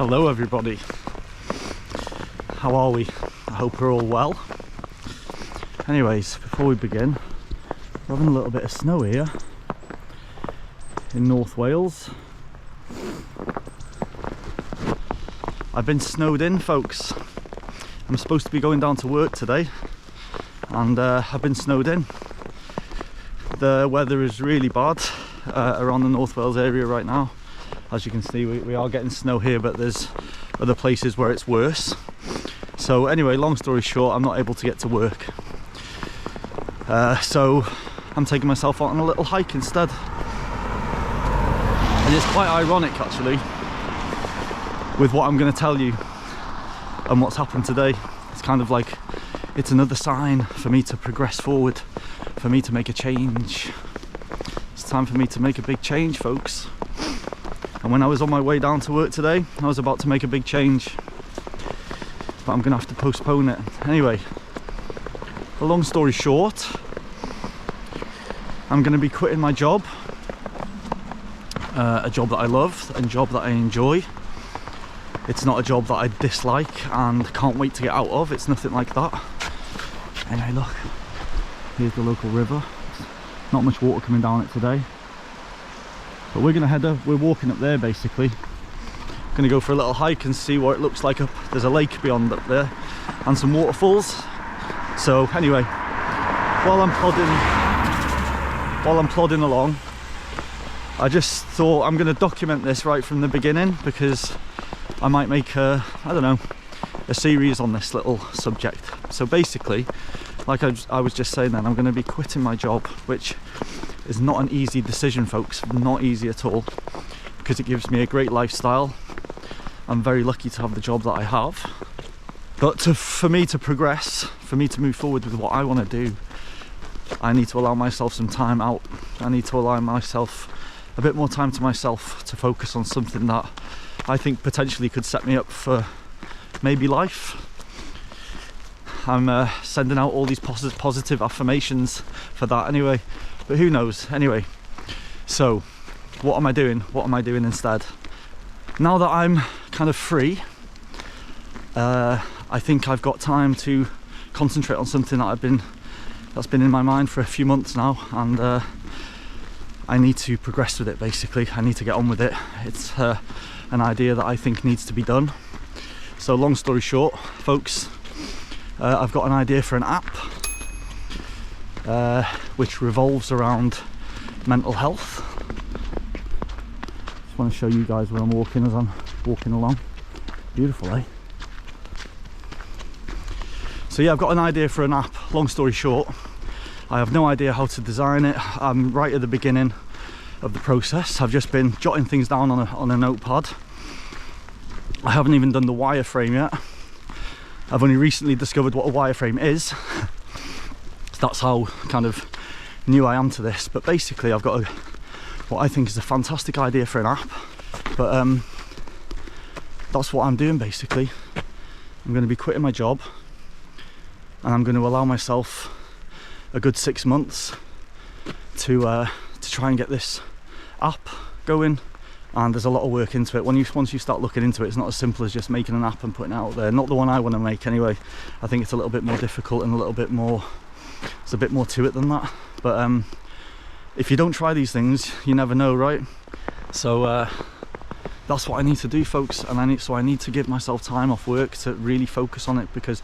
Hello everybody, how are we? I hope we're all well. Anyways, before we begin, we're having a little bit of snow here in North Wales. I've been snowed in, folks. I'm supposed to be going down to work today and I've been snowed in. The weather is really bad around the North Wales area right now. As you can see, we are getting snow here, but there's other places where it's worse. So anyway, long story short, I'm not able to get to work. So I'm taking myself out on a little hike instead. And it's quite ironic actually, with what I'm going to tell you and what's happened today. It's kind of like, it's another sign for me to progress forward, for me to make a change. It's time for me to make a big change, folks. And when I was on my way down to work today, I was about to make a big change, but I'm gonna have to postpone it. Anyway, the long story short, I'm gonna be quitting my job, a job that I love, a job that I enjoy. It's not a job that I dislike and can't wait to get out of. It's nothing like that. Anyway, look, here's the local river. Not much water coming down it today. But we're gonna head up, we're walking up there basically. Gonna go for a little hike and see what it looks like up. There's a lake beyond up there and some waterfalls. So anyway, while I'm plodding along, I just thought I'm gonna document this right from the beginning, because I might make a series on this little subject. So basically, like I was just saying then, I'm gonna be quitting my job, which is not an easy decision, folks. Not easy at all, because it gives me a great lifestyle. I'm very lucky to have the job that I have, but for me to progress, for me to move forward with what I want to do, I need to allow myself some time out. I need to allow myself a bit more time to myself to focus on something that I think potentially could set me up for maybe life. I'm sending out all these positive affirmations for that anyway. But who knows? Anyway, so what am I doing? What am I doing instead? Now that I'm kind of free, I think I've got time to concentrate on something that's been in my mind for a few months now, and I need to progress with it basically. I need to get on with it. It's an idea that I think needs to be done. So long story short, folks, I've got an idea for an app which revolves around mental health. Just want to show you guys where I'm walking as I'm walking along. Beautiful, eh? So yeah, I've got an idea for an app. Long story short, I have no idea how to design it. I'm right at the beginning of the process. I've just been jotting things down on a notepad. I haven't even done the wireframe yet. I've only recently discovered what a wireframe is. That's how kind of new I am to this. But basically I've got what I think is a fantastic idea for an app, but that's what I'm doing basically. I'm going to be quitting my job and I'm going to allow myself a good 6 months to try and get this app going. And there's a lot of work into it. Once you start looking into it, it's not as simple as just making an app and putting it out there. Not the one I want to make anyway. I think it's a little bit more difficult and there's a bit more to it than that. But if you don't try these things, you never know, right? So that's what I need to do, folks. And I need to give myself time off work to really focus on it, because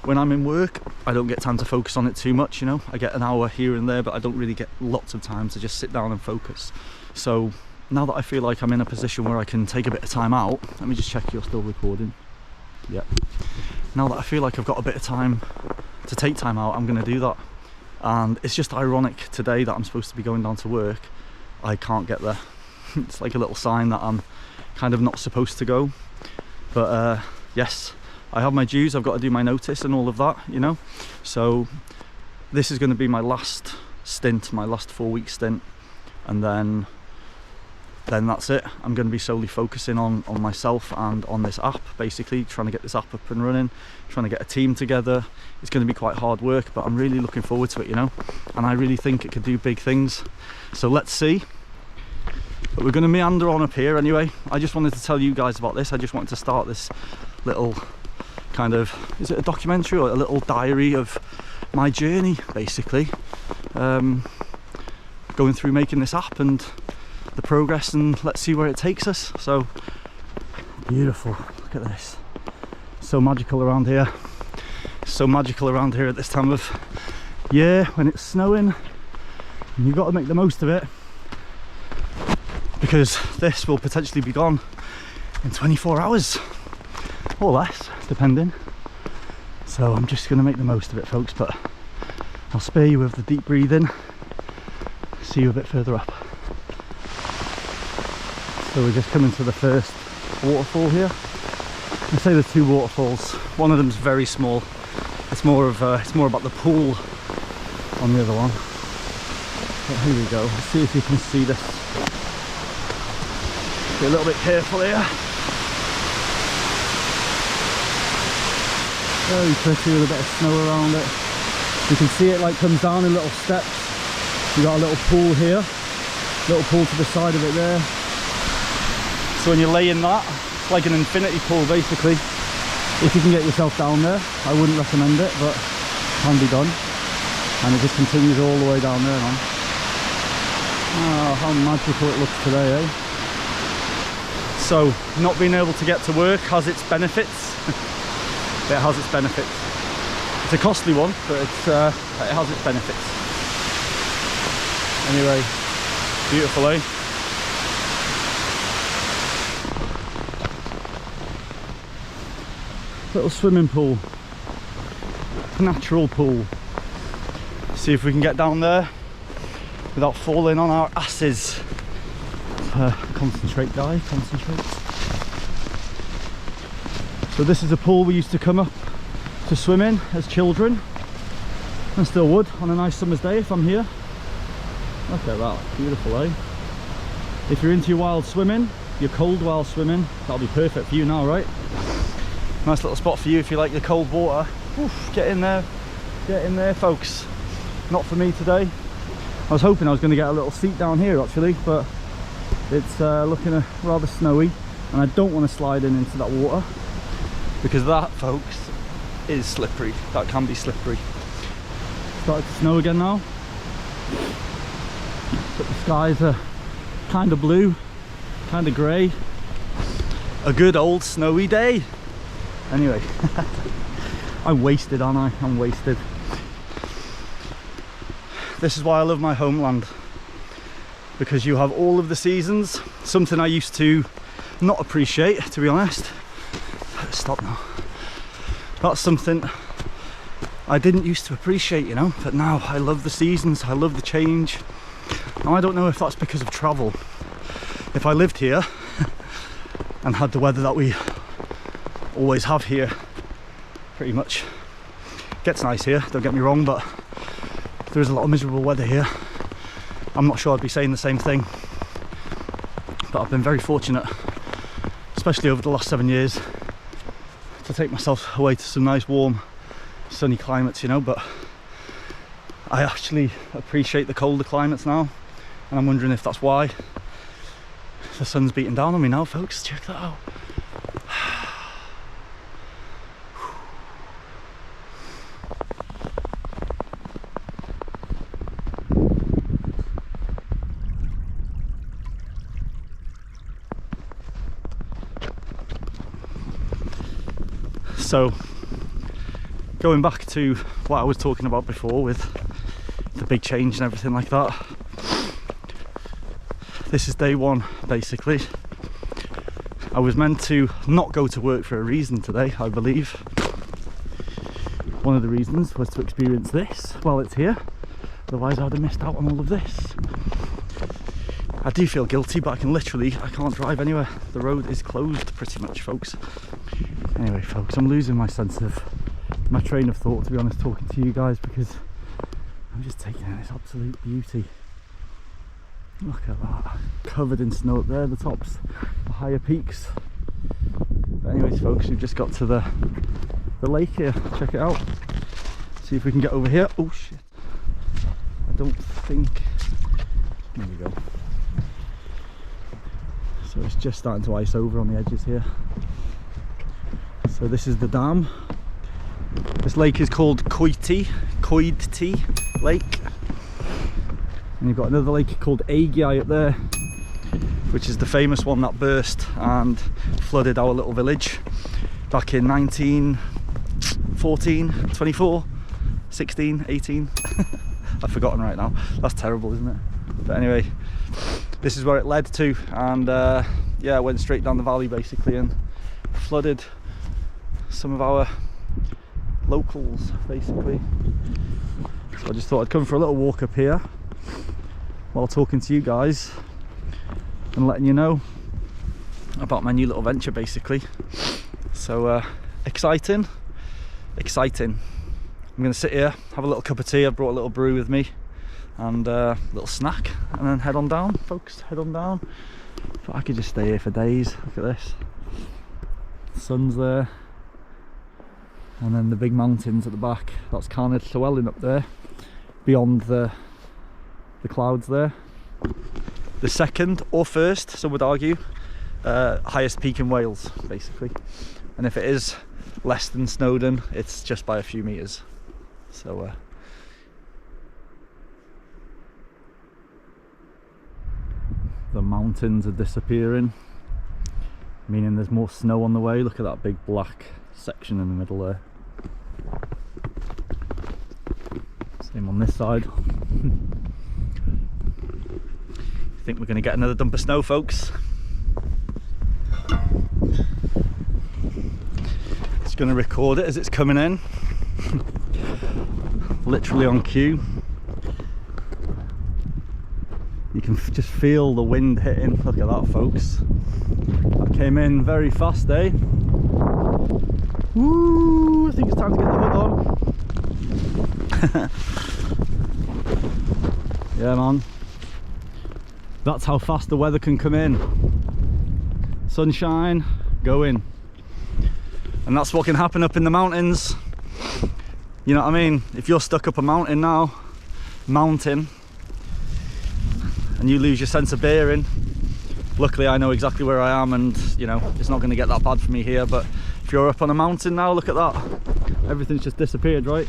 when I'm in work, I don't get time to focus on it too much, you know. I get an hour here and there, but I don't really get lots of time to just sit down and focus. So now that I feel like I'm in a position where I can take a bit of time out, let me just check you're still recording. Yep. Now that I feel like I've got a bit of time to take time out, I'm going to do that. And it's just ironic today that I'm supposed to be going down to work, I can't get there. It's like a little sign that I'm kind of not supposed to go. But yes, I have my dues, I've got to do my notice and all of that, you know. So this is going to be my last stint, my last 4-week stint, and then that's it. I'm going to be solely focusing on myself and on this app, basically trying to get this app up and running, trying to get a team together. It's going to be quite hard work, but I'm really looking forward to it, you know, and I really think it could do big things. So let's see. But we're going to meander on up here anyway. I just wanted to tell you guys about this. I just wanted to start this little kind of, is it a documentary or a little diary of my journey, basically, going through making this app and the progress, and let's see where it takes us. So beautiful, look at this, so magical around here, so magical around here at this time of year when it's snowing, and you've got to make the most of it, because this will potentially be gone in 24 hours or less, depending. So I'm just going to make the most of it, folks, but I'll spare you with the deep breathing. See you a bit further up. So we're just coming to the first waterfall here. I say there's two waterfalls. One of them's very small. It's more about the pool on the other one. But here we go. Let's see if you can see this. Be a little bit careful here. Very pretty with a bit of snow around it. You can see it like comes down in little steps. You got a little pool here, little pool to the side of it there. So when you lay in that, it's like an infinity pool basically. If you can get yourself down there, I wouldn't recommend it, but it can be done. And it just continues all the way down there, man. Oh, how magical it looks today, eh? So, not being able to get to work has its benefits. It has its benefits. It's a costly one, but it has its benefits. Anyway, beautiful, eh? Little swimming pool, natural pool. See if we can get down there without falling on our asses. Concentrate, guy, concentrate. So this is a pool we used to come up to swim in as children, and still would on a nice summer's day if I'm here. Look at that, beautiful, eh? If you're into your wild swimming, you're cold while swimming, that'll be perfect for you now, right? Nice little spot for you if you like the cold water. Oof, get in there, folks. Not for me today. I was hoping I was going to get a little seat down here actually, but it's looking rather snowy, and I don't want to slide into that water, because that, folks, is slippery. That can be slippery. Started to snow again now, but the skies are kind of blue, kind of grey. A good old snowy day. Anyway, I'm wasted, aren't I? I'm wasted. This is why I love my homeland, because you have all of the seasons, something I used to not appreciate, to be honest. Stop now. That's something I didn't used to appreciate, you know, but now I love the seasons, I love the change. Now I don't know if that's because of travel. If I lived here and had the weather that we always have here, pretty much. Gets nice here, don't get me wrong, but there is a lot of miserable weather here. I'm not sure I'd be saying the same thing, but I've been very fortunate, especially over the last 7 years, to take myself away to some nice warm sunny climates, you know. But I actually appreciate the colder climates now, and I'm wondering if that's why the sun's beating down on me now, folks. Check that out. So, going back to what I was talking about before with the big change and everything like that. This is day one, basically. I was meant to not go to work for a reason today, I believe. One of the reasons was to experience this while it's here. Otherwise I would have missed out on all of this. I do feel guilty, but I can't drive anywhere. The road is closed pretty much, folks. Anyway, folks, I'm losing my sense of my train of thought, to be honest, talking to you guys, because I'm just taking in this absolute beauty. Look at that, covered in snow up there, the tops, the higher peaks. But anyways, folks, we've just got to the lake here. Check it out. See if we can get over here. Oh shit! I don't think. There we go. So it's just starting to ice over on the edges here. So this is the dam. This lake is called Coiti Lake. And you've got another lake called Agiai up there, which is the famous one that burst and flooded our little village back in 1914, 24, 16, 18. I've forgotten right now. That's terrible, isn't it? But anyway, this is where it led to, and yeah, it went straight down the valley basically and flooded some of our locals basically. So I just thought I'd come for a little walk up here while talking to you guys and letting you know about my new little venture basically. So exciting. I'm gonna sit here, have a little cup of tea. I brought a little brew with me and a little snack, and then head on down, folks, head on down. But I could just stay here for days. Look at this, the sun's there, and then the big mountains at the back. That's Carnedd Llywelyn up there beyond the clouds there. The second or first, some would argue, highest peak in Wales basically, and if it is less than Snowdon, it's just by a few meters. So the mountains are disappearing, meaning there's more snow on the way. Look at that big black section in the middle there. Same on this side. I think we're going to get another dump of snow, folks. Just going to record it as it's coming in. Literally on cue. You can just feel the wind hitting. Look at that, folks. That came in very fast, eh? Woo! I think it's time to get the hood on. Yeah, man. That's how fast the weather can come in. Sunshine, go in. And that's what can happen up in the mountains. You know what I mean? If you're stuck up a mountain now, and you lose your sense of bearing, luckily I know exactly where I am, and you know, it's not going to get that bad for me here. But if you're up on a mountain now, look at that. Everything's just disappeared, right?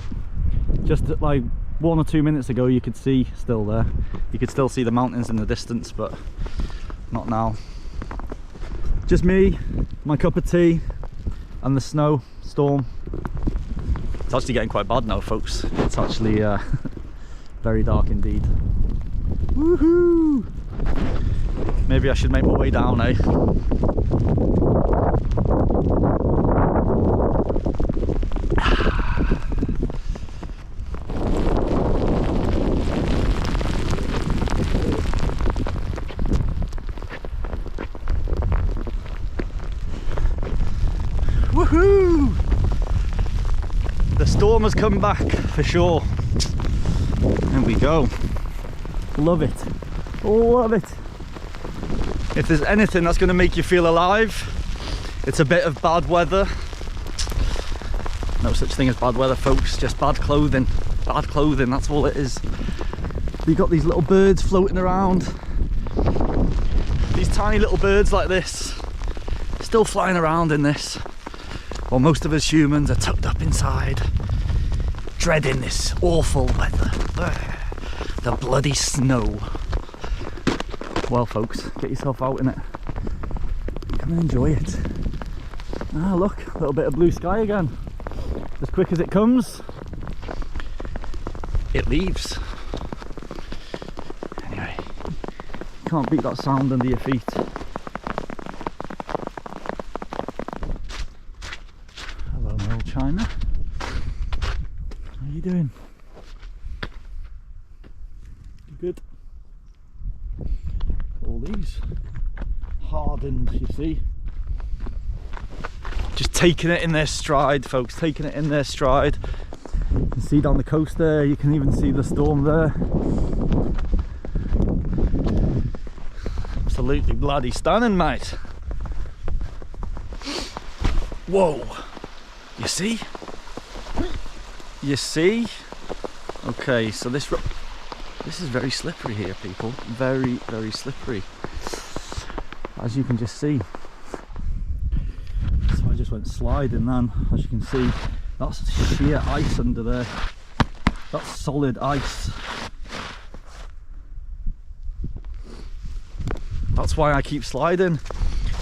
Just like 1 or 2 minutes ago you could see still there. You could still see the mountains in the distance, but not now. Just me, my cup of tea, and the snow storm. It's actually getting quite bad now, folks. It's actually very dark indeed. Woohoo! Maybe I should make my way down, eh? Woohoo! The storm has come back for sure. There we go. Love it. Love it. If there's anything that's going to make you feel alive, it's a bit of bad weather. No such thing as bad weather, folks, just bad clothing. Bad clothing, that's all it is. You've got these little birds floating around. These tiny little birds like this, still flying around in this. While most of us humans are tucked up inside, dreading this awful weather. The bloody snow. Well, folks, get yourself out in it. Come and enjoy it. Ah, look, a little bit of blue sky again. As quick as it comes, it leaves. Anyway, you can't beat that sound under your feet. Hello, my old China. How are you doing? You good? All these hardened, you see. Just taking it in their stride, folks, taking it in their stride. You can see down the coast there, you can even see the storm there. Absolutely bloody stunning, mate. Whoa, you see? You see? Okay, so this is very slippery here, people. Very, very slippery. as you can just see. So I just went sliding then, as you can see, that's sheer ice under there. That's solid ice. That's why I keep sliding.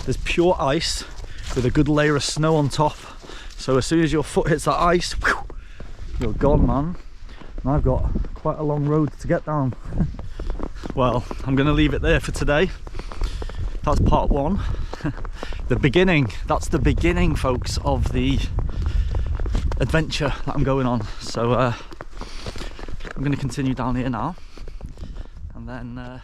There's pure ice with a good layer of snow on top. So as soon as your foot hits that ice, whew, you're gone, man. And I've got quite a long road to get down. Well, I'm gonna leave it there for today. That's part one. The beginning, that's the beginning, folks, of the adventure that I'm going on. So I'm gonna continue down here now, and then